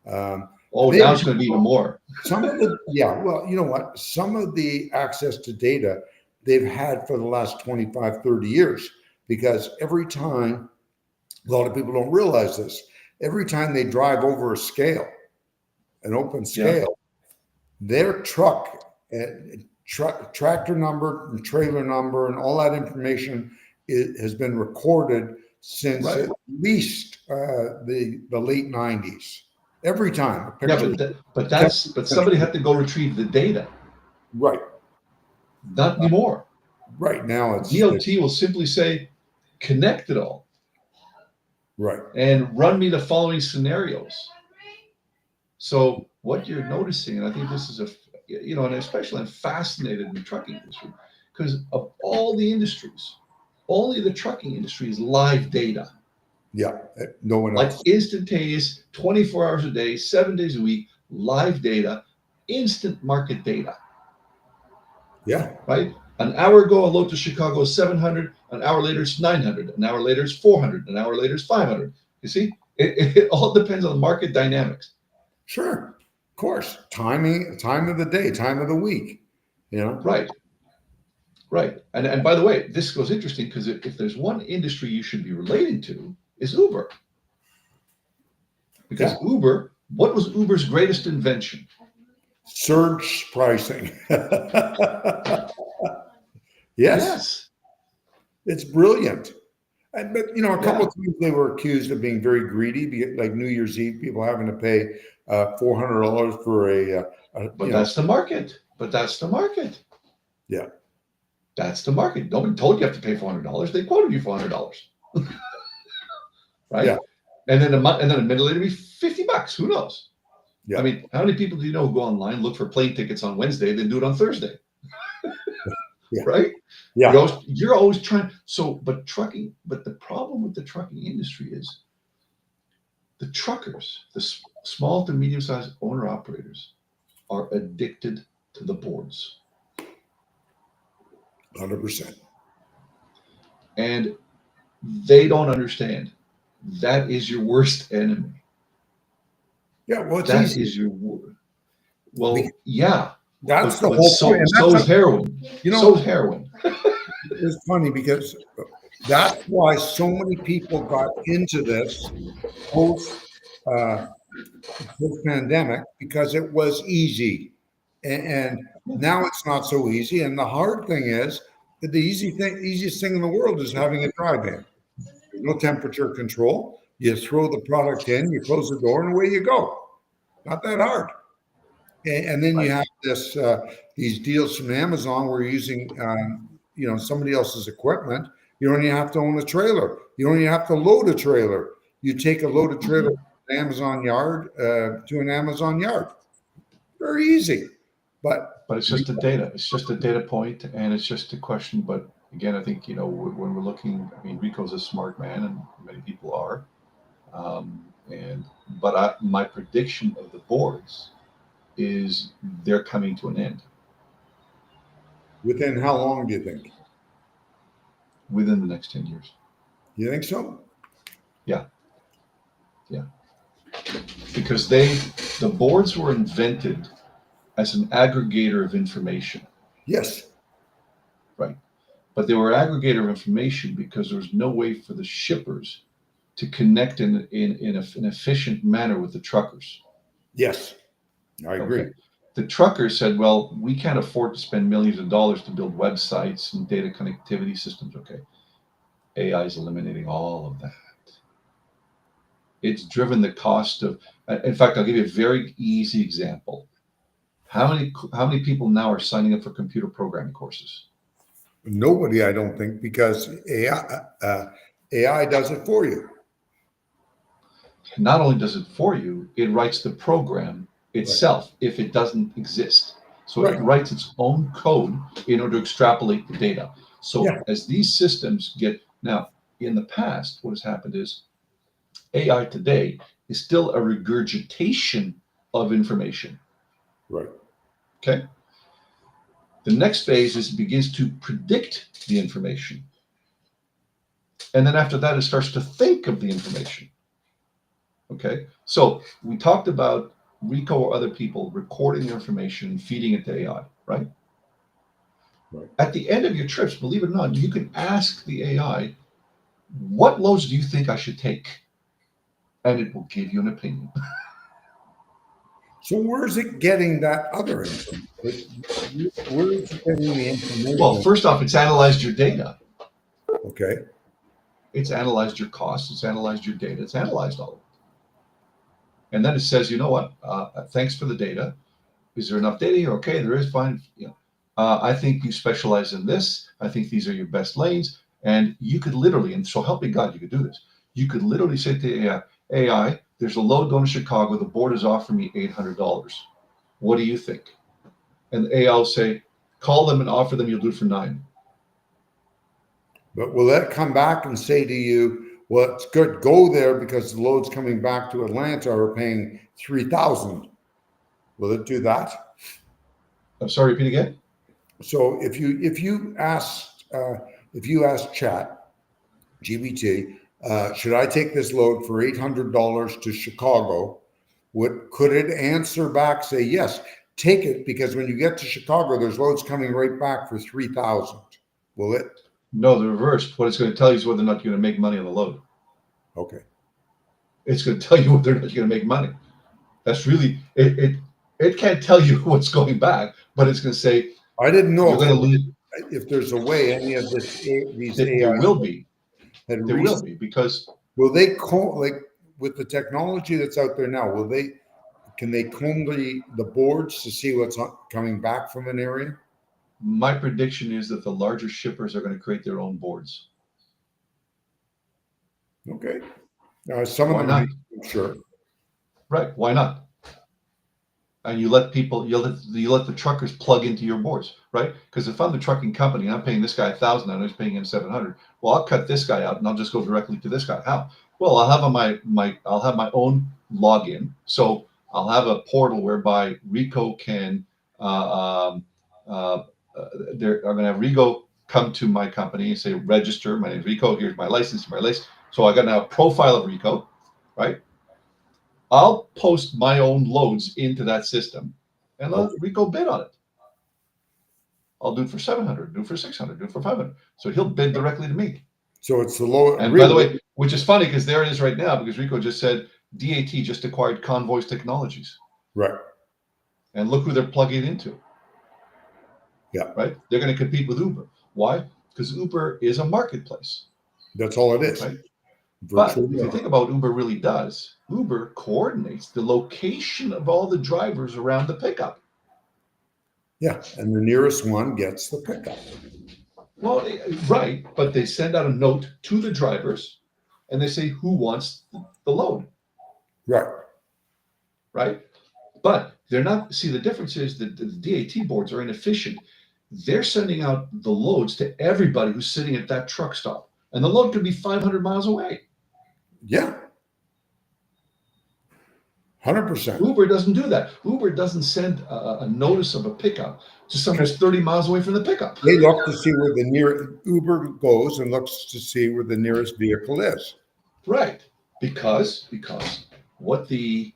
Now it's going to be even more. Well, you know what? Some of the access to data they've had for the last 25, 30 years, because every time, a lot of people don't realize this, every time they drive over a scale, an open scale, their truck, tractor number and trailer number and all that information has been recorded since at least the late 90s. Every time. But somebody had to go retrieve the data. Right. Not anymore. Right now, DOT will simply say, connect it all. Right. And run me the following scenarios. So what you're noticing, and I think this is and especially I'm fascinated in the trucking industry, because of all the industries, only the trucking industry is live data, Yeah, no one like else. instantaneous, 24 hours a day, 7 days a week, live data, instant market data, Yeah, right? An hour ago, a load to Chicago is 700. An hour later, it's 900. An hour later, it's 400. An hour later, it's 500. You see, it all depends on the market dynamics. sure, of course. Timing, time of the day, time of the week. You know. Right, right. And by the way, this goes interesting because if there's one industry you should be relating to, is Uber. Yeah. Because Uber, what was Uber's greatest invention? Surge pricing. Yes, Yes. it's brilliant. But a couple Yeah. of times they were accused of being very greedy, like New Year's Eve, people having to pay $400 for But that's the market. But that's the market. yeah, That's the market. Nobody told you have to pay $400. They quoted you $400, yeah, right? And then a minute later, it'd be $50. Who knows? I yeah, mean, how many people do you know who go online, look for plane tickets on Wednesday, then do it on Thursday, yeah, right? yeah, You're always trying. So, but the problem with the trucking industry is the truckers, the small to medium sized owner operators, are addicted to the boards. 100%. And they don't understand. That is your worst enemy. Yeah, well, it's That easy. is your well, yeah, That's the but whole point. And so is heroin. you So know, is heroin. it's funny because that's why so many people got into this post uh, post pandemic because it was easy, and now it's not so easy. And the hard thing is that easiest thing in the world is having a drive-in. There's no temperature control. You throw the product in, you close the door, and away you go. Not that hard. And then you Right. have these deals from Amazon where you're using somebody else's equipment. You don't even have to own a trailer. You don't even have to load a trailer. You take a loaded trailer Mhm. from an Amazon yard to an Amazon yard. Very easy. But But it's just a data. It's just a data point, and it's just a question. But again, I think when we're looking, I mean, Rico's a smart man, and many people are. And but my prediction of the boards is they're coming to an end within how long do you think? within the next 10 years. You think so? Yeah, yeah, because the boards were invented as an aggregator of information, Yes. right? But they were aggregator of information because there was no way for the shippers to connect in an efficient manner with the truckers. Yes. I agree. Okay. The truckers said, well, we can't afford to spend millions of dollars to build websites and data connectivity systems. Okay. AI is eliminating all of that. It's driven the cost of, in fact, I'll give you a very easy example. How many people now are signing up for computer programming courses? Nobody, I don't think, because AI does it for you. Not only does it for you, it writes the program Right. itself if it doesn't exist. So it Right. writes its own code in order to extrapolate the data. So Yeah. as these systems get now, in the past, what has happened is AI today is still a regurgitation of information. Right. Okay. The next phase is it begins to predict the information. And then after that, it starts to think of the information. Okay. So we talked about Rico or other people recording the information and feeding it to AI, right? Right. At the end of your trips, believe it or not, you can ask the AI, what loads do you think I should take? And it will give you an opinion. So where is it getting that other information? Where is it getting the Well, information? first off, it's analyzed your data. Okay. It's analyzed your costs. It's analyzed your data. It's analyzed all of it. And then it says, you know what? Thanks for the data. Is there enough data here? Okay, there is. Fine. I think you specialize in this. I think these are your best lanes. And you could literally, and so help me God, you could do this. You could literally say to AI, there's a load going to Chicago. The board is offering me $800. What do you think? And the AI will say, Call them and offer them you'll do it for 9. But will that come back and say to you, well, it's good, go there because the loads coming back to Atlanta are paying 3,000. Will it do that? I'm sorry, repeat again. So if you ask Chat GBT, should I take this load for $800 to Chicago? Could it answer back, say yes, take it, because when you get to Chicago, there's loads coming right back for 3,000. Will it? No, the reverse. What it's going to tell you is whether or not you're going to make money on the load. Okay. It's going to tell you whether or not you're going to make money. That's really it can't tell you what's going back, but it's going to say I didn't know you're going to lose. if there's a way any of these There AI will be. had There will be, because will they like with the technology that's out there now, can they comb the boards to see what's coming back from an area? my prediction is that the larger shippers are going to create their own boards. Okay. Some Why of not? them, sure. Right? Why not? And you let the truckers plug into your boards, right? Because if I'm the trucking company and I'm paying this guy 1,000 and I'm just paying him 700, well, I'll cut this guy out and I'll just go directly to this guy. How? Well, I'll have on I'll have my own login, so I'll have a portal whereby Rico can I'm going to have Rico come to my company and say, register. My name is Rico. Here's my license. So I got now a profile of Rico, right? I'll post my own loads into that system and let Rico bid on it. I'll do it for 700, do it for 600, do it for 500. So he'll bid directly to me. So it's the low. And by the way, which is funny because there it is right now, because Rico just said DAT just acquired Convoy's Technologies. Right. And look who they're plugging into. Yeah. Right? They're going to compete with Uber. Why? Because Uber is a marketplace. That's all it is. Right? But if you think about what Uber really does, Uber coordinates the location of all the drivers around the pickup. Yeah, and the nearest one gets the pickup. Well, right, but they send out a note to the drivers, and they say who wants the load. Right. Right? But they're not. See, the difference is that the DAT boards are inefficient. They're sending out the loads to everybody who's sitting at that truck stop, and the load could be 500 miles away. Yeah. 100%. Uber doesn't do that. Uber doesn't send a notice of a pickup to someone who's 30 miles away from the pickup. They look to see where the Uber goes and looks to see where the nearest vehicle is. Right. Because what the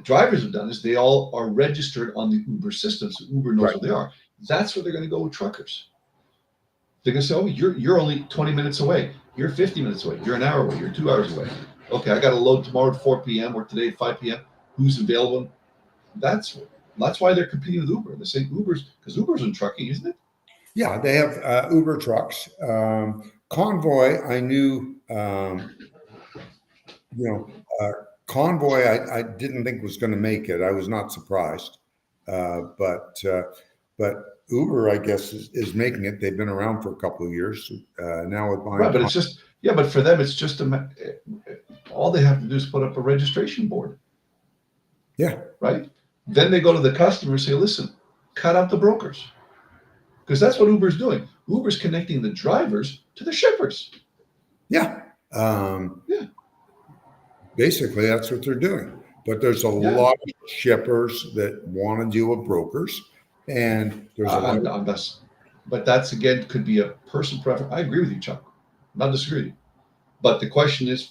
drivers have done is they all are registered on the Uber system, so Uber knows where they are. That's where they're going to go with truckers. They're going to say, oh, you're only 20 minutes away. You're 50 minutes away. You're an hour away. You're 2 hours away. Okay, I got a load tomorrow at 4 p.m. or today at 5 p.m. Who's available? That's why they're competing with Uber. They say because Uber's in trucking, isn't it? Yeah, they have Uber trucks. Convoy, I knew, Convoy, I didn't think was going to make it. I was not surprised. But Uber, I guess, is making it. They've been around for a couple of years now with buying. Right, but it's just, yeah, but for them, it's just all they have to do is put up a registration board. Yeah. Right? Then they go to the customer and say, listen, cut out the brokers. Because that's what Uber's doing. Uber's connecting the drivers to the shippers. Yeah. Yeah. Basically, that's what they're doing. But there's a lot of shippers that want to deal with brokers. And there's a lot. But that's, again, could be a person preference. I agree with you, Chuck. I'm not disagreeing. But the question is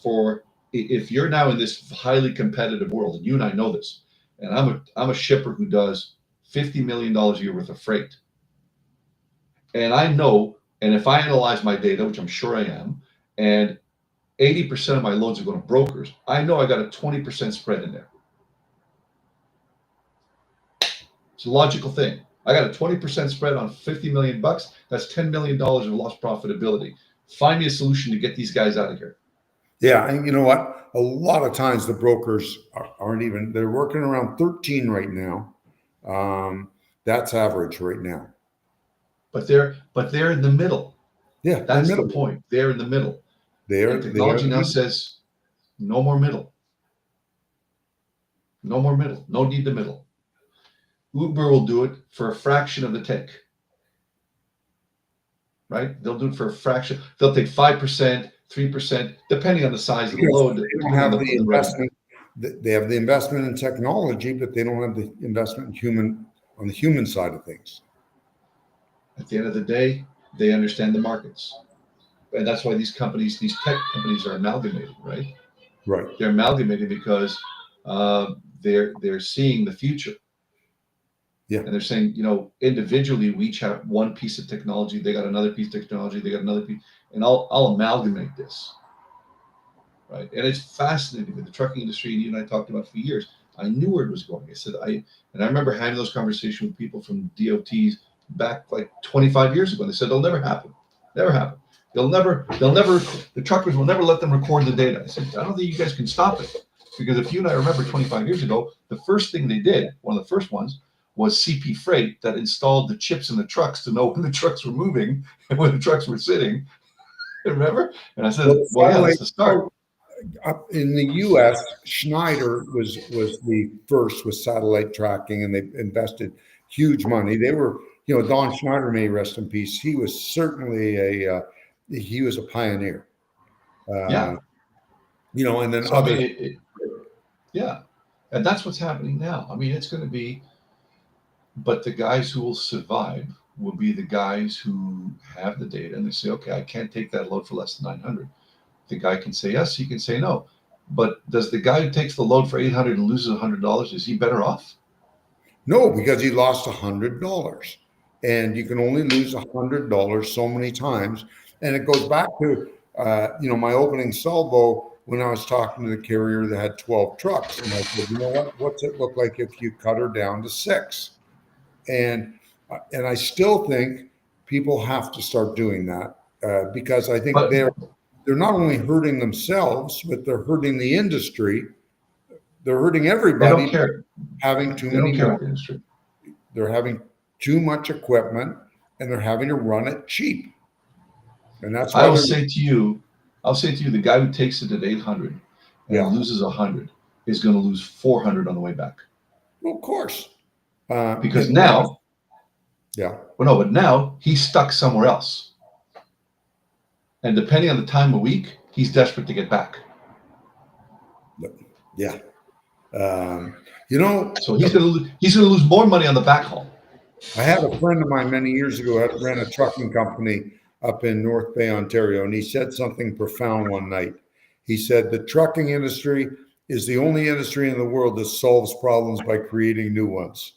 if you're now in this highly competitive world, and you and I know this, and I'm a shipper who does $50 million a year worth of freight. And I know, and if I analyze my data, which I'm sure I am, and 80% of my loads are going to brokers, I know I got a 20% spread in there. It's a logical thing. I got a 20% spread on 50 million bucks. That's $10 million of lost profitability. Find me a solution to get these guys out of here. Yeah, and you know what? A lot of times the brokers aren't even, they're working around 13 right now. That's average right now. But they're in the middle. Yeah, that's the point. They're in the middle. Technology now says no more middle. No more middle. No need the middle. Uber will do it for a fraction of the take. right? They'll do it for a fraction. They'll take 5%, 3%, depending on the size of the Because load, they don't depending on have the the revenue. investment. They have the investment in technology, but they don't have the investment on the human side of things. At the end of the day, they understand the markets. And that's why these companies, these tech companies are amalgamated, right? Right. They're amalgamated because they're seeing the future. Yeah. And they're saying, individually, we each have one piece of technology. They got another piece of technology. They got another piece, and I'll amalgamate this, right? And it's fascinating with the trucking industry. And you and I talked about it for years. I knew where it was going. I remember having those conversations with people from DOTs back like 25 years ago. And they said they'll never happen, never happen. They'll never. The truckers will never let them record the data. I said, I don't think you guys can stop it, because if you and I remember 25 years ago, the first thing they did, one of the first ones, was CP Freight, that installed the chips in the trucks to know when the trucks were moving and when the trucks were sitting. Remember? And I said, well, yeah, that's the start. Up in the U.S., Schneider was the first with satellite tracking, and they invested huge money. They were, Don Schneider, may he rest in peace. He was certainly he was a pioneer. Yeah. And then So, I others. mean, yeah. And that's what's happening now. I mean, it's going to be, but the guys who will survive will be the guys who have the data and they say, okay, I can't take that load for less than 900. The guy can say yes, he can say no. But does the guy who takes the load for 800 and loses $100, is he better off? No, because he lost $100, and you can only lose $100 so many times. And it goes back to my opening salvo when I was talking to the carrier that had 12 trucks, and I said, you know what? What's it look like if you cut her down to 6? And I still think people have to start doing that because I think But they're not only hurting themselves, but they're hurting the industry. They're hurting they everybody don't care. having too They don't many care more. about the industry. They're having too much equipment, and they're having to run it cheap. And that's I why will they're, say to you, the guy who takes it at 800 and yeah, loses 100 is going to lose 400 on the way back. well, of course. Because now, yeah, but now he's stuck somewhere else. And depending on the time of week, he's desperate to get back. yeah. So he's going to lose more money on the back haul. I had a friend of mine many years ago that ran a trucking company up in North Bay, Ontario, and he said something profound one night. He said, the trucking industry is the only industry in the world that solves problems by creating new ones.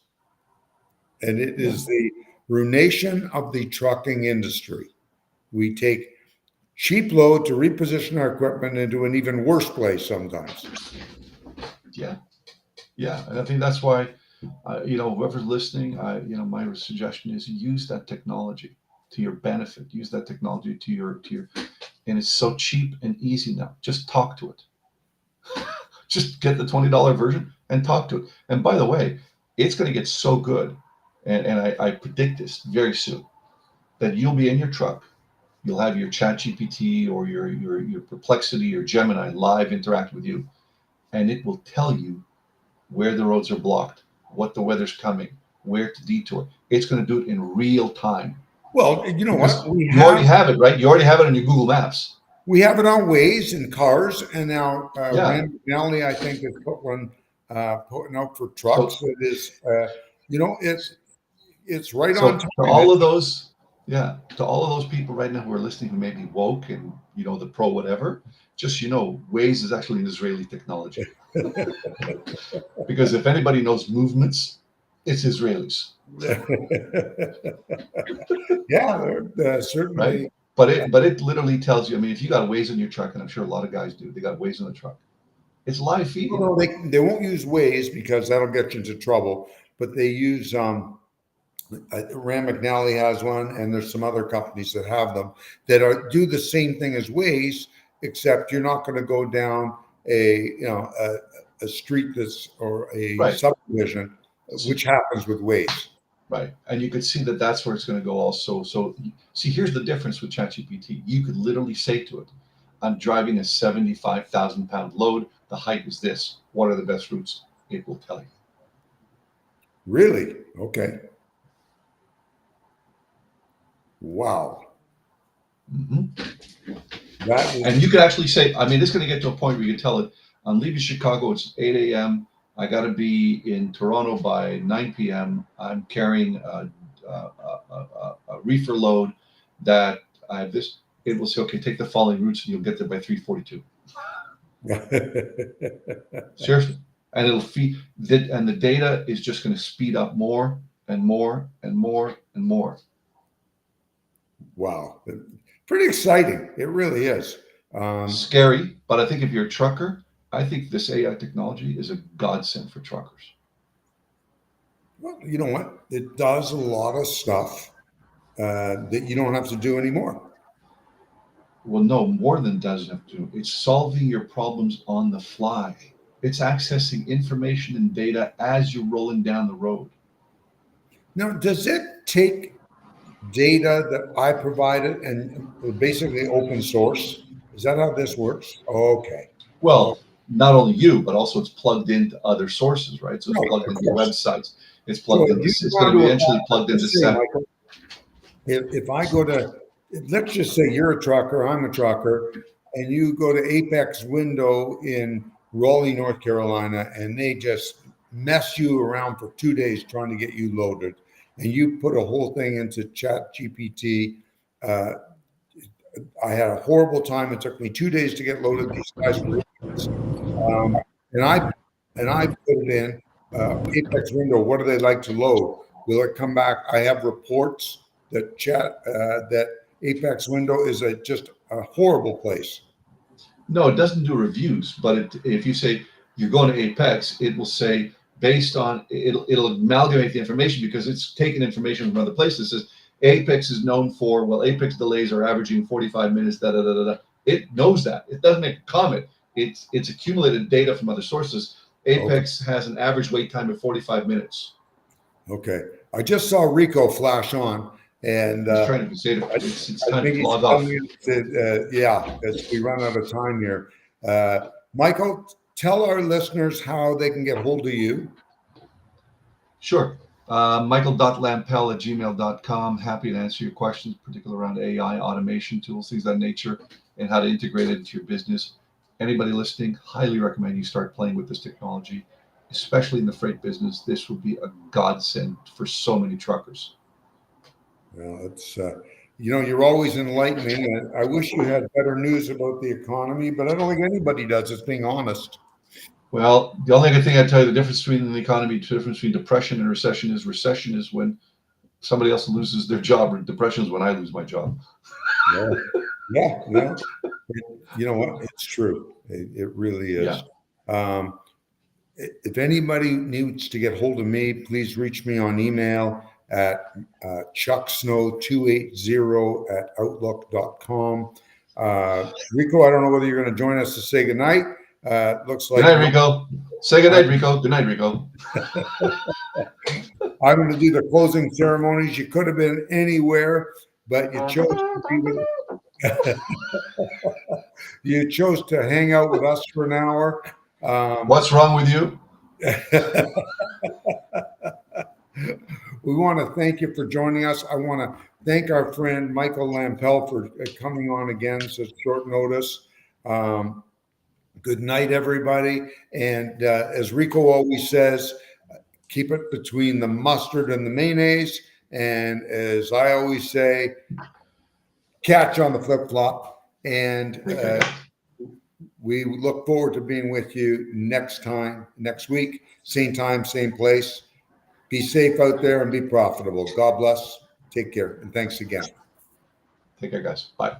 And it is the ruination of the trucking industry. We take cheap load to reposition our equipment into an even worse place sometimes. Yeah. Yeah. And I think that's why, whoever's listening, my suggestion is use that technology to your benefit. Use that technology to your, and it's so cheap and easy now. Just talk to it. Just get the $20 version and talk to it. And by the way, it's going to get so good. And I predict this very soon, that you'll be in your truck. You'll have your Chat GPT or your Perplexity or Gemini live interact with you. And it will tell you where the roads are blocked, what the weather's coming, where to detour. It's going to do it in real time. Well, you know Because what? you already have it, right? You already have it on your Google Maps. We have it on Waze in cars, and now Yeah. Rand McNally, I think, has put one putting out for trucks. So, That is, it's right so on time. to all of those, to all of those people right now who are listening who may be woke and the pro whatever, just Waze is actually an Israeli technology. Because if anybody knows movements, it's Israelis. Yeah, they're certainly. Right? But it literally tells you. I mean, if you got Waze in your truck, and I'm sure a lot of guys do, they got Waze in the truck. It's live feeding. No, they won't use Waze because that'll get you into trouble. But they use Rand McNally has one, and there's some other companies that have them that do the same thing as Waze, except you're not going to go down a street or a subdivision, which happens with Waze. Right. And you could see that that's where it's going to go also. So see, here's the difference with ChatGPT. You could literally say to it, I'm driving a 75,000 pound load. The height is this. What are the best routes? It will tell you. Really? Okay. Wow. That is, And you could actually say, I mean, this is going to get to a point where you can tell it, I'm leaving Chicago, it's 8 a.m. I got to be in Toronto by 9 p.m. I'm carrying a reefer load that I have this. It will say, okay, take the following routes and you'll get there by 3:42. Seriously. And it'll feed that, and the data is just going to speed up more and more and more and more. wow. Pretty exciting. It really is. Scary, but I think if you're a trucker, I think this AI technology is a godsend for truckers. Well, you know what? It does a lot of stuff that you don't have to do anymore. Well, no, more than doesn't have to. It's solving your problems on the fly. It's accessing information and data as you're rolling down the road. Now, does it take data that I provided and basically open source? Is that how this works? Okay. Oh, Well, not only you, but also it's plugged into other sources, right? So it's right, plugged of into course. websites. It's So plugged if into. you It's go going to to be a, eventually plugged into let's say, SEP. Michael, if I go to, let's just say you're a trucker, I'm a trucker, and you go to Apex Window in Raleigh, North Carolina, and they just mess you around for 2 days trying to get you loaded, and you put a whole thing into Chat GPT. Uh, I had a horrible time. It took me 2 days to get loaded. These guys were idiots. Um, and I put it in Apex Window. What do they like to load? Will it come back? I have reports that that Apex Window is just a horrible place. No, it doesn't do reviews, but if you say you're going to Apex, it will say based on it'll amalgamate the information because it's taken information from other places. It says Apex is known for, well, Apex delays are averaging 45 minutes. Da da da da. It knows that. It doesn't make a comment. It's accumulated data from other sources. Okay. Apex has an average wait time of 45 minutes. Okay. I just saw Rico flash on, and He's trying to say it's I time think to he's log off. telling you that, yeah, as we run out of time here. Michael, tell our listeners how they can get hold of you. Sure. Michael.lampel@gmail.com. Happy to answer your questions, particularly around AI, automation tools, things of that nature, and how to integrate it into your business. Anybody listening, highly recommend you start playing with this technology, especially in the freight business. This would be a godsend for so many truckers. Well, it's you're always enlightening. I wish you had better news about the economy, but I don't think anybody does. It's being honest. Well, the only thing I'd tell you, the difference between the economy, the difference between depression and recession is when somebody else loses their job, or depression is when I lose my job. Yeah, yeah, yeah. You know what? It's true. It really is. Yeah. If anybody needs to get hold of me, please reach me on email at chucksnow280@outlook.com. Rico, I don't know whether you're going to join us to say goodnight. Looks Good like night, Rico. Say good night, Rico. Good night, Rico. I'm going to do the closing ceremonies. You could have been anywhere, but you chose to be with you chose to hang out with us for an hour. What's wrong with you? We want to thank you for joining us. I want to thank our friend Michael Lampel for coming on again such short notice. Good night, everybody. And as Rico always says, keep it between the mustard and the mayonnaise. And as I always say, catch on the flip flop. And we look forward to being with you next week, same time, same place. Be safe out there and be profitable. God bless. Take care. And thanks again. Take care, guys. Bye.